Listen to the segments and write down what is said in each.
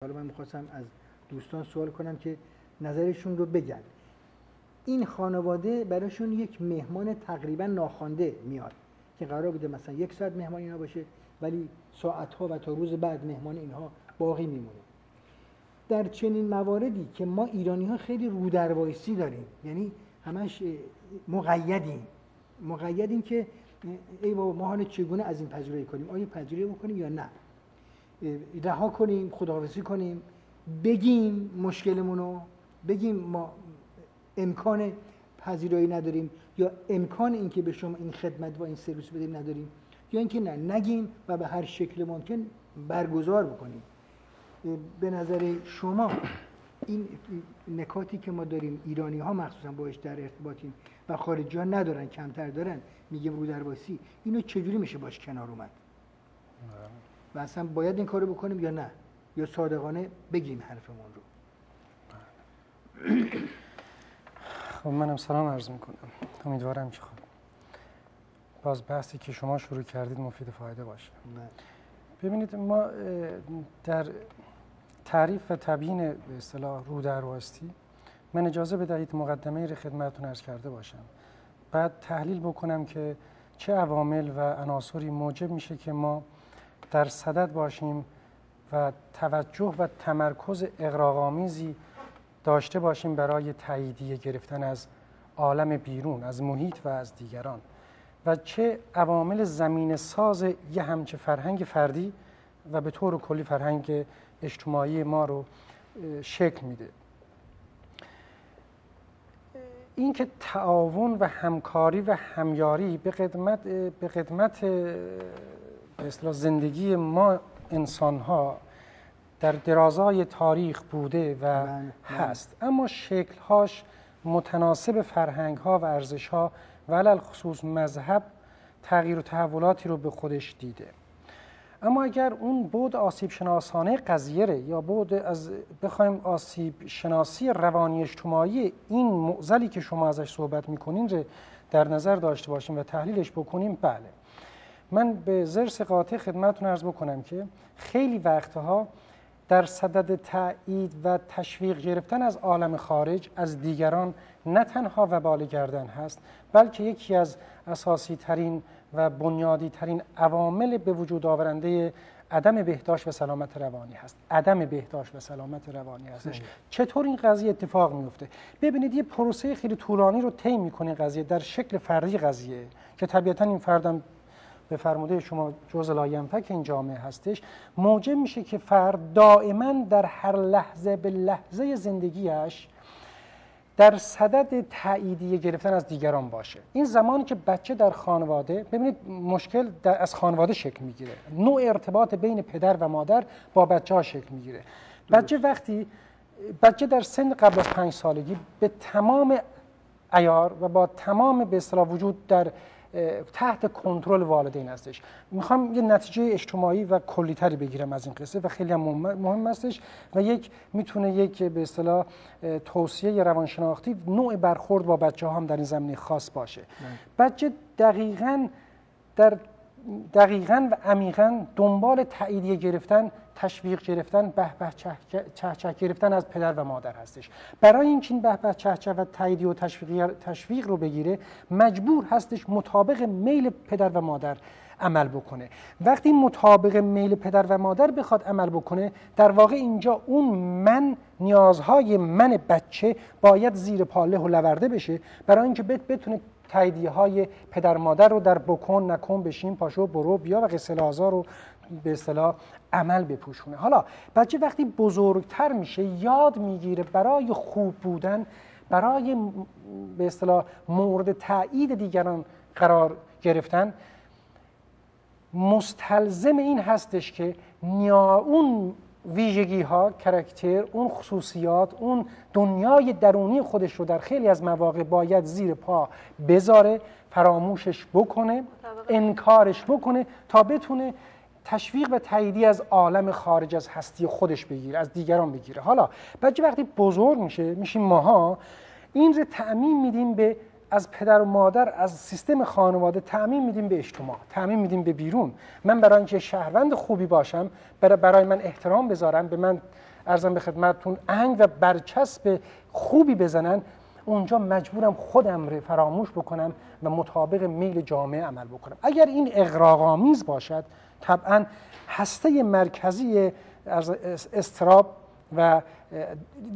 حالا من میخواستم از دوستان سوال کنم که نظرشون رو بگن. این خانواده براشون یک مهمان تقریبا ناخوانده میاد که قرار بوده مثلا 1 ساعت مهمان اینا باشه، ولی ساعتها و تا روز بعد مهمان اینها باقی میمونه. در چنین مواردی که ما ایرانی ها خیلی رودربایستی داریم، یعنی همش مقیدیم که ای بابا ما حالا چگونه از این پذیرایی کنیم، آیا پذیرایی بکنیم یا نه، رها کنیم، خداحافظی کنیم، بگیم مشکلمونو، بگیم ما امکان پذیرایی نداریم یا امکان اینکه به شما این خدمت و این سرویس بدیم نداریم، یا اینکه نه نگیم و به هر شکل ممکن برگزار بکنیم. به نظر شما این نکاتی که ما داریم ایرانی ها مخصوصا باش در ارتباطیم و خارجی ها ندارن، کمتر دارن، میگیم رودربایستی، اینو چجوری میشه باش کنار اومد؟ و اصلا باید این کارو بکنیم یا نه، یا صادقانه بگیم حرفمون رو؟ خب منم سلام عرض میکنم. امیدوارم که خب باز بحثی که شما شروع کردید مفید فایده باشه. ببینید، ما در تعریف و تبیین به اصطلاح رودربایستی من اجازه بدهید مقدمه رو خدمتتون عرض کرده باشم، بعد تحلیل بکنم که چه عوامل و عناصری موجب میشه که ما در صدد باشیم و توجه و تمرکز اغراق‌آمیزی داشته باشیم برای تاییدیه گرفتن از عالم بیرون، از محیط و از دیگران، و چه عوامل زمینه ساز یه همچه فرهنگ فردی و به طور کلی فرهنگ اجتماعی ما رو شکل میده. این که تعاون و همکاری و همیاری به قدمت به اصطلاح زندگی ما انسان‌ها در درازای تاریخ بوده و هست، اما شکل‌هاش متناسب فرهنگ‌ها و ارزش‌ها و علل خصوص مذهب تغییر و تحولاتی رو به خودش دیده. اما اگر اون بعد آسیب شناسانه قضیه ره یا بعد از بخوایم آسیب شناسی روانی اجتماعی این معضلی که شما ازش صحبت میکنین رو در نظر داشته باشیم و تحلیلش بکنیم، بله، من به ضرس قاطع خدمتتون عرض بکنم که خیلی وقتها در صدد تایید و تشویق گرفتن از عالم خارج، از دیگران، نه تنها وبال گردن هست، بلکه یکی از اساسی ترین و بنیادی ترین عوامل به وجود آورنده عدم بهداشت و سلامت روانی هست. عدم بهداشت و سلامت روانی هستش. چطور این قضیه اتفاق میفته؟ ببینید، یه پروسه خیلی طولانی رو طی میکنه قضیه در شکل فردی قضیه که طبیعتا این فردم به فرموده شما جزء لاینفک این جامعه هستش، موجب میشه که فرد دائما در هر لحظه به لحظه زندگیش در صدد تاییدیه گرفتن از دیگران باشه. این زمانی که بچه در خانواده، ببینید مشکل از خانواده شکل میگیره، نوع ارتباط بین پدر و مادر با بچه ها شکل میگیره. بچه در سن قبل از 5 سالگی به تمام عیار و با تمام به اصطلاح وجود در تحت کنترل والدین هستش. میخوام یه نتیجه اجتماعی و کلی‌تری بگیرم از این قصه و خیلی هم مهم هستش و میتونه یک به اصطلاح توصیه روانشناختی نوع برخورد با بچه‌ها هم در این زمینه خاص باشه. بچه دقیقاً و عمیقاً دنبال تاییدیه گرفتن، تشویق گرفتن، به به چه گرفتن از پدر و مادر هستش. برای اینکه این به به چه و تاییدیه و تشویق رو بگیره، مجبور هستش مطابق میل پدر و مادر عمل بکنه. وقتی مطابق میل پدر و مادر بخواد عمل بکنه، در واقع اینجا اون نیازهای من بچه باید زیر پاله و لورده بشه برای اینکه بتونه تاییدیه های پدر مادر رو در بکن، نکن، بشین، پاشو، برو، بیا و قصه لازا رو به اصطلاح عمل بپوشونه. حالا بچه وقتی بزرگتر میشه یاد میگیره برای خوب بودن، برای به اصطلاح مورد تایید دیگران قرار گرفتن، مستلزم این هستش که اون ویژگی ها، کاراکتر، اون خصوصیات، اون دنیای درونی خودش رو در خیلی از مواقع باید زیر پا بذاره، فراموشش بکنه، انکارش بکنه تا بتونه تشویق و تاییدی از عالم خارج از هستی خودش بگیره، از دیگران بگیره. حالا بچه وقتی بزرگ میشیم ماها این رو تعمیم میدیم از پدر و مادر، از سیستم خانواده تعمیم میدیم به اجتماع، تعمیم میدیم به بیرون. من برای اینکه شهروند خوبی باشم، برای من احترام بذارم، به من ارزم به خدمتتون آهنگ و برچسب خوبی بزنن، اونجا مجبورم خودم رو فراموش بکنم و مطابق میل جامعه عمل بکنم. اگر این اغراق‌آمیز باشد طبعا هسته مرکزی اضطراب و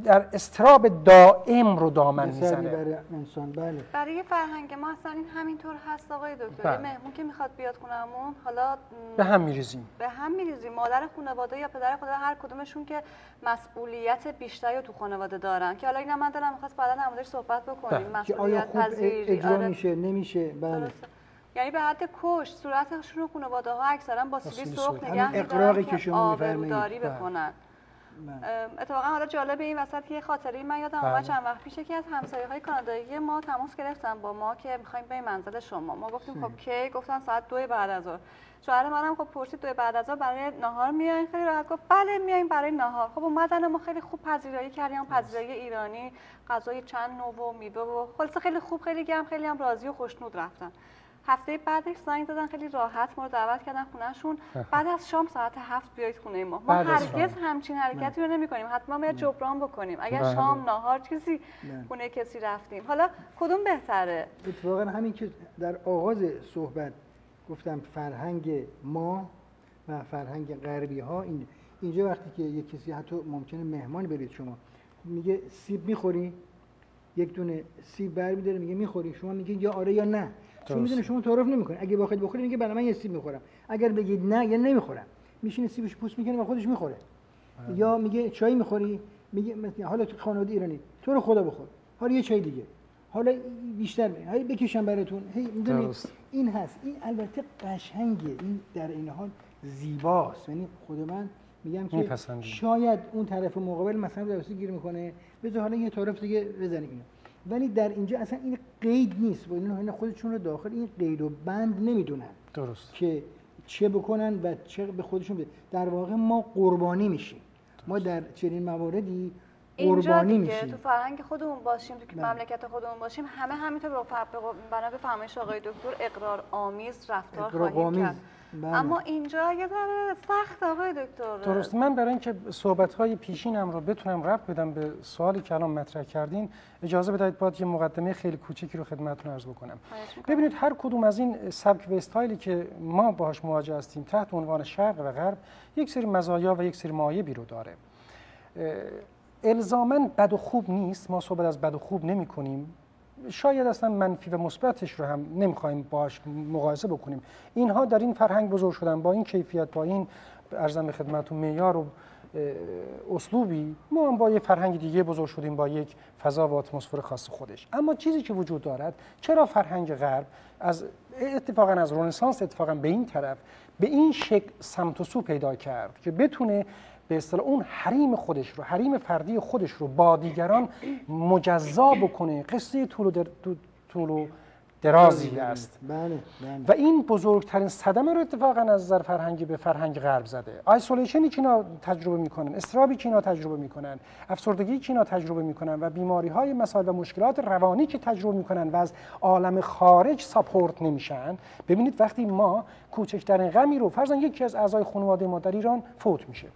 در اضطراب دائم رو دامن میزنه برای انسان. بله برای فرهنگ ما اصلا این همینطور هست آقای دکتر. مهمون که میخواد بیاد خونمون، حالا به هم میریزیم مادر خانواده یا پدر خانواده هر کدومشون که مسئولیت بیشتری رو تو خانواده دارن، که حالا اینا من دارم میخواست بعدا در موردش صحبت بکنیم. مسئولیت پذیری اجرا میشه نمیشه. بله یعنی به حد کشت صورتشون رو خانواده ها اکثرا با سیلی سرخ نگه می‌دارن که آبروداری بکنن. اتفاقا حالا جالب این وسط یه خاطره من یادم اومد چند وقت پیش که از همسایه‌های کانادایی ما تماس گرفتن با ما که می‌خوایم بریم منزل شما. ما گفتیم خب کی؟ گفتن ساعت 2 بعد از ظهر. شوهر منم خب پرسید 2 بعد از ظهر برای ناهار میاین؟ خیلی راحت گفت بله میایم برای ناهار. خب اومدن ما خیلی خوب پذیرایی کردیم، پذیرایی ایرانی، غذای چند نوع و میوه و خلاص خیلی خوب، خیلی گرم، خیلی هم راضی و خوشنود رفتن. هفته بعدش زنگ دادن خیلی راحت ما رو دعوت کردن خونهشون، بعد از شام ساعت 7 بیایید خونه ما. ما هرگز همچین حرکتی رو نمی‌کنیم، حتما باید جبران بکنیم اگر شام ناهار چیزی خونه کسی رفتیم. حالا کدوم بهتره؟ اتفاقا همین که در آغاز صحبت گفتم فرهنگ ما و فرهنگ غربی ها اینجا وقتی که یک کسی حتی ممکنه مهمان برید شما میگه سیب میخوری، یک دونه سیب برمی‌داره میگه میخوری، شما میگه یا آره یا نه، چون میدونه شما تعارف نمیکنه. اگه بخواید بخورید میگه برای من یه سیب میخورم، اگر بگید نه یا نمیخورم میشینه سیبش پوست میکنه و خودش میخوره. یا میگه چای میخوری، میگه مثلا حالا تو خانواده ایرانی تو رو خدا بخور، حالا یه چای دیگه، حالا بیشتر هی بکشم براتون، هی میدونید این هست. این البته قشنگه، این در این حال زیباست. یعنی خود من میگم که شاید اون طرف مقابل مثلا درستی گیر میکنه بذار حالا یه طرف دیگه بزنیم اینو، ولی در اینجا اصلا این قید نیست و اینا خودشون رو داخل این قید و بند نمیدونن درست که چه بکنن و چه به خودشون بده. در واقع ما قربانی میشیم، ما در چنین مواردی قربانی میشیم. تو فرهنگ خودمون باشیم، تو مملکت خودمون باشیم، همه همینطور بنا به فرمایش آقای دکتر اقرار آمیز رفتار خواهیم کرد. اما اینجا یه ذره سخت آقای دکتر. درست. من برای اینکه صحبت‌های پیشینم رو بتونم ربط بدم به سوالی که الان مطرح کردین، اجازه بدید باید یه مقدمه خیلی کوچیکی رو خدمتتون عرض بکنم. ببینید هر کدوم از این سبک و استایلی که ما باهاش مواجه هستیم تحت عنوان شرق و غرب یک سری مزایا و یک سری معایبی رو داره. الزاماً بد و خوب نیست، ما صحبت از بد و خوب نمی‌کنیم. شاید اصلا منفی و مثبتش رو هم نمیخوایم باهاش مقایسه بکنیم. اینها در این فرهنگ بزرگ شدن با این کیفیت، با این ارزم به خدمتتون معیار و اسلوبی. ما هم با یه فرهنگ دیگه بزرگ شدیم با یک فضا و اتمسفر خاص خودش. اما چیزی که وجود دارد، چرا فرهنگ غرب اتفاقا از رنسانس اتفاقا به این طرف به این شکل سمت و سو پیدا کرد که بتونه به اصطلاح اون حریم خودش رو، حریم فردی خودش رو با دیگران مجزا بکنه. قصه طول و درازی است. بله. و این بزرگترین صدمه رو اتفاقا از نظر فرهنگی به فرهنگ غرب زده. آیسولیشنی که اینا تجربه میکنن، استرابی که اینا تجربه میکنن، افسردگی که اینا تجربه میکنن و بیماری‌های مسائل و مشکلات روانی که تجربه میکنن و از عالم خارج ساپورت نمیشن. ببینید وقتی ما کوچکترین غمی رو، فرضاً یکی از اعضای خانواده ما در ایران فوت میشه،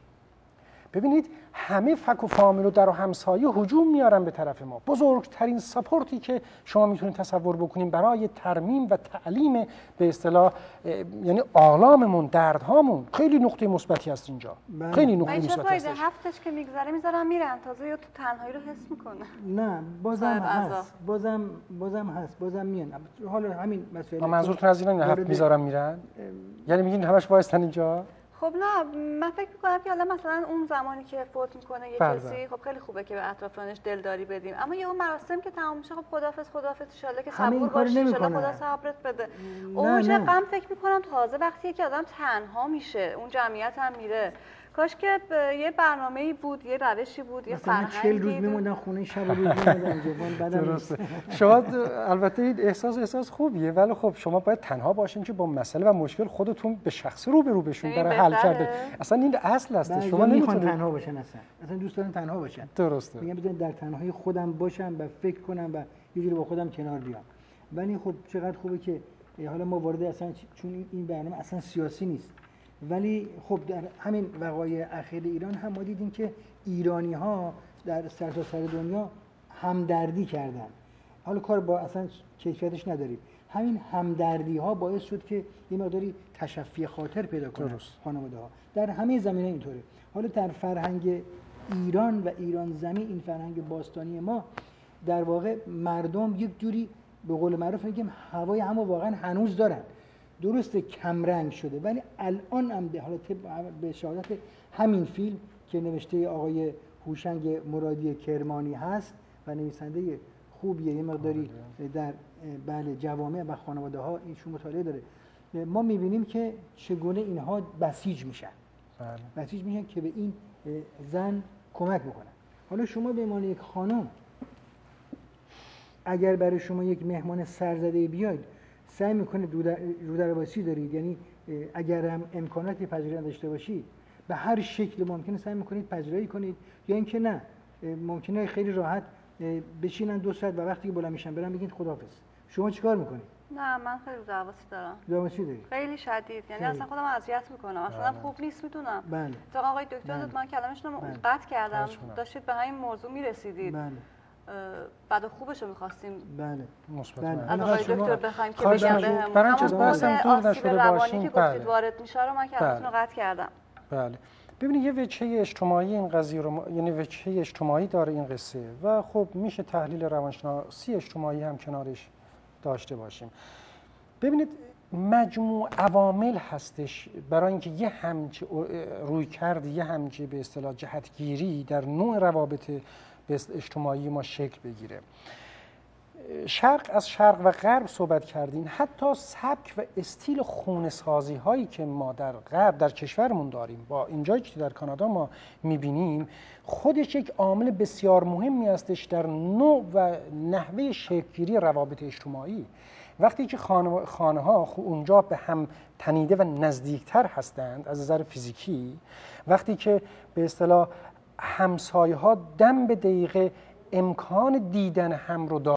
ببینید همه فک و فامیل و در و همسایه هجوم میارن به طرف ما. بزرگترین ساپورتی که شما میتونید تصور بکنیم برای ترمیم و تعلیم به اصطلاح یعنی آلاممون، دردهامون، خیلی نقطه مثبتی هست اینجا. خیلی نقطه مثبتی هست. هفتش که میگذره میذارن میرن، تازه یا تو تنهایی رو حس میکنه. نه بازم هست، بازم هست، بازم میان. حالا همین مسئله منظورتون از اینا هفت میذارن میرن؟ یعنی میگین همش وایسن اینجا؟ خب نه، من فکر میکنم که حالا مثلا اون زمانی که فوت میکنه یه کسی، خب خیلی خوبه که به اطرافیانش دلداری بدیم، اما یه اون مراسم که تمام میشه، خب خداحافظ ان شاءالله که صبور باشی، ان شاءالله خدا صبرت بده. اوج غم فکر میکنم تازه وقتی که آدم تنها میشه، اون جمعیت هم میره. کاش که یه برنامه‌ای بود، یه روشی بود، یه فرهنگی 40 روز میموندن خونه، شب و روز میموندن جوان. درسته. شما البته این احساس خوبیه، ولی خب شما باید تنها باشین که با مسئله و مشکل خودتون به شخص روبرو بشین برای حل کردن. اصلا این اصل است. شما نمیخوان تنها باشن، اصلا دوست دارن تنها باشن. درسته. میگم بذارین در تنهایی خودم باشم و فکر کنم و یه جوری با خودم کنار بیام. ولی خب چقدر خوبه که حالا ما وارد اصلا، چون این برنامه اصلا سیاسی نیست، ولی خب در همین وقایع اخیر ایران هم ما دیدیم که ایرانی ها در سرتاسر دنیا همدردی کردن. حالا کار با اصلا کیفیتش نداریم، همین همدردی ها باعث شد که یه مقداری تشفی خاطر پیدا کنن خانواده ها. در همه زمینه اینطوره. حالا در فرهنگ ایران و ایران زمین، این فرهنگ باستانی ما، در واقع مردم یک جوری به قول معروف میگیم هوای همو واقعا هنوز دارن. درسته کمرنگ شده، ولی الان هم حالا به شهادت همین فیلم که نوشته آقای هوشنگ مرادی کرمانی هست و نویسنده خوبیه، یه مقداری در بله جوامع و خانواده ها ایشون مطالعه داره، ما میبینیم که چگونه اینها بسیج میشن. بسیج میشن که به این زن کمک بکنن. حالا شما به عنوان یک خانم اگر برای شما یک مهمان سرزده بیاید، سعی میکنید رو درواسی دارید، یعنی اگر هم امکاناتی پذیرایی داشته باشید به هر شکل ممکنه سعی میکنید پذیرایی کنید، یا اینکه نه ممکنه خیلی راحت بشینن 2 ساعت و وقتی که بلند میشن برن بگید خداحافظ. شما چیکار میکنید؟ نه من خیلی درواسی دارم. درواسی دارید؟ خیلی شدید، یعنی اصلا خودم اذیت میکنم، اصلا خوب نیست میدونم. بله. تو آقای دکتر من کلامشون رو قطع کردم، داشتید به همین موضوع میرسیدید. بله. بعد خوبش رو می‌خواستیم. بله. مثبت. از آقای دکتر بخوایم که بگم بهمون. برای اینکه بحثم دور نشده باشیم. که گفتید وارد میشه رو من کلامتون رو قطع کردم. بله. ببینید یه وجهه اجتماعی این قضیه رو، یعنی وجهه اجتماعی داره این قصه و خب میشه تحلیل روانشناسی اجتماعی هم کنارش داشته باشیم. ببینید مجموع عوامل هستش برای اینکه یه همچی رویکرد، یه همچی به اصطلاح جهتگیری در نوع روابط اجتماعی ما شکل بگیره. شرق از شرق و غرب صحبت کردیم، حتی سبک و استیل خونه‌سازی هایی که ما در غرب در کشورمون داریم با اینجایی که در کانادا ما میبینیم خودش یک عامل بسیار مهمی هستش در نوع و نحوه شکل‌گیری روابط اجتماعی. وقتی که خانه ها اونجا به هم تنیده و نزدیکتر هستند از نظر فیزیکی، وقتی که به اصطلاح همسایه ها دم به دقیقه امکان دیدن هم رو دارند